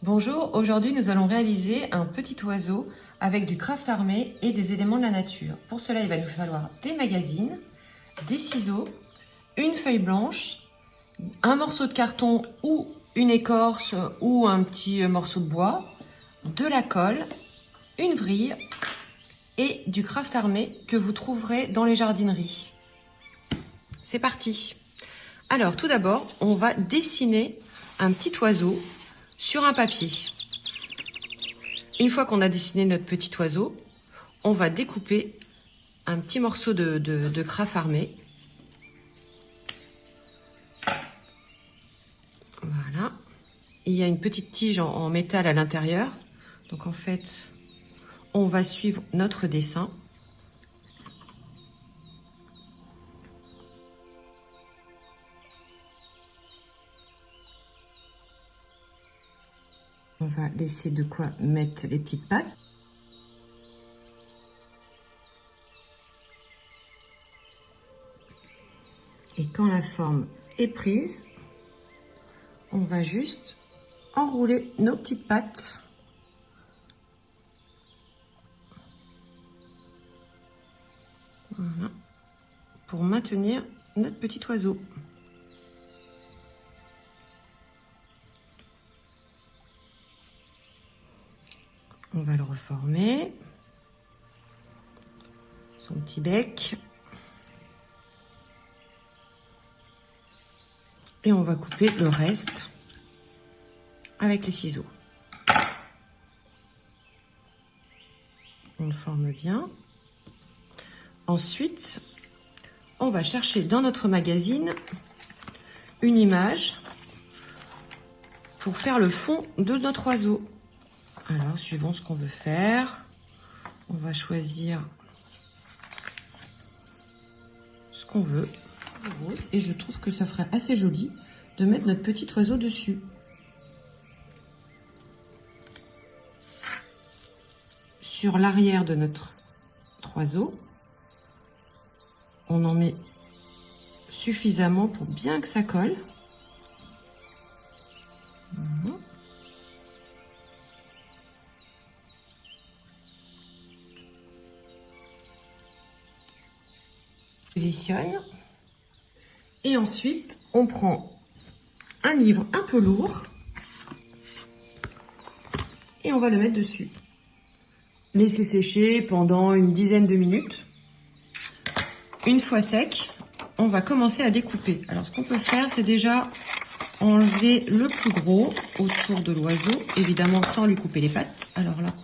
Bonjour, aujourd'hui nous allons réaliser un petit oiseau avec du craft armé et des éléments de la nature. Pour cela, il va nous falloir des magazines, des ciseaux, une feuille blanche, un morceau de carton ou une écorce ou un petit morceau de bois, de la colle, une vrille et du craft armé que vous trouverez dans les jardineries. C'est parti! Alors tout d'abord, on va dessiner un petit oiseau sur un papier. Une fois qu'on a dessiné notre petit oiseau, on va découper un petit morceau de craft armé. Voilà. Il y a une petite tige en métal à l'intérieur. Donc en fait, on va suivre notre dessin. On va laisser de quoi mettre les petites pattes. Et quand la forme est prise, on va juste enrouler nos petites pattes. Voilà. Pour maintenir notre petit oiseau. On va le reformer. Son petit bec. Et on va couper le reste avec les ciseaux. On le forme bien. Ensuite, on va chercher dans notre magazine une image pour faire le fond de notre oiseau. Alors, suivant ce qu'on veut faire, on va choisir ce qu'on veut. Et je trouve que ça ferait assez joli de mettre notre petit oiseau dessus. Sur l'arrière de notre oiseau, on en met suffisamment pour bien que ça colle. Positionne. Et ensuite, on prend un livre un peu lourd et on va le mettre dessus. Laisser sécher pendant une dizaine de minutes. Une fois sec, on va commencer à découper. Alors, ce qu'on peut faire, c'est déjà enlever le plus gros autour de l'oiseau, évidemment sans lui couper les pattes. Alors là,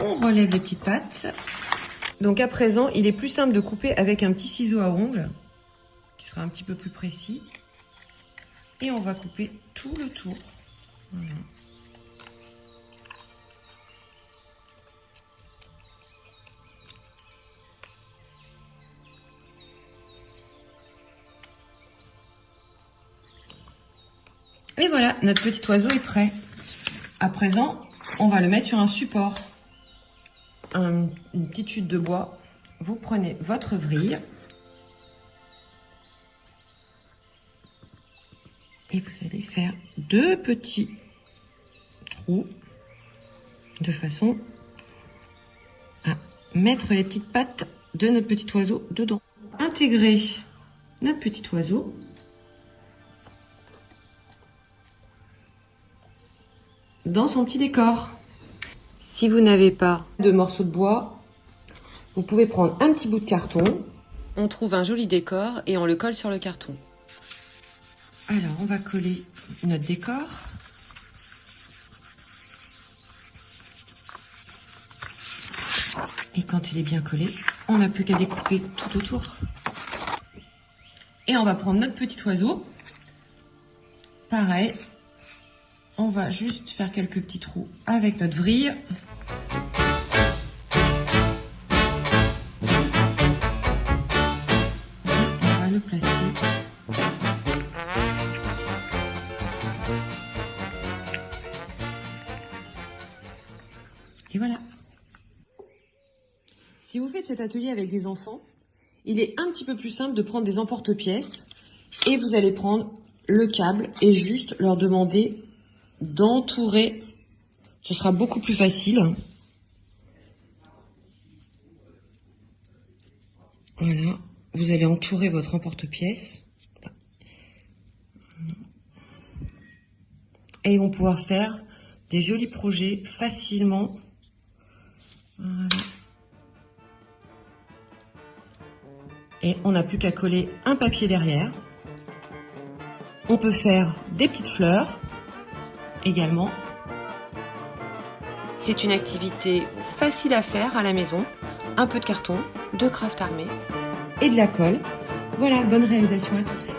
on relève les petites pattes. Donc à présent, il est plus simple de couper avec un petit ciseau à ongles, qui sera un petit peu plus précis. Et on va couper tout le tour. Voilà. Et voilà, notre petit oiseau est prêt. À présent, on va le mettre sur un support. Une petite chute de bois. Vous prenez votre vrille. Et vous allez faire deux petits trous de façon à mettre les petites pattes de notre petit oiseau dedans. Intégrer notre petit oiseau. Dans son petit décor. Si vous n'avez pas de morceaux de bois, vous pouvez prendre un petit bout de carton. On trouve un joli décor et on le colle sur le carton. Alors, on va coller notre décor. Et quand il est bien collé, on n'a plus qu'à découper tout autour. Et on va prendre notre petit oiseau. Pareil. On va juste faire quelques petits trous avec notre vrille. On va le placer. Et voilà. Si vous faites cet atelier avec des enfants, il est un petit peu plus simple de prendre des emporte-pièces et vous allez prendre le câble et juste leur demander d'entourer. Ce sera beaucoup plus facile. Voilà, vous allez entourer votre emporte-pièce. Et ils vont pouvoir faire des jolis projets facilement. Voilà. Et on n'a plus qu'à coller un papier derrière. On peut faire des petites fleurs également. C'est une activité facile à faire à la maison. Un peu de carton, de craft armé et de la colle. Voilà, bonne réalisation à tous.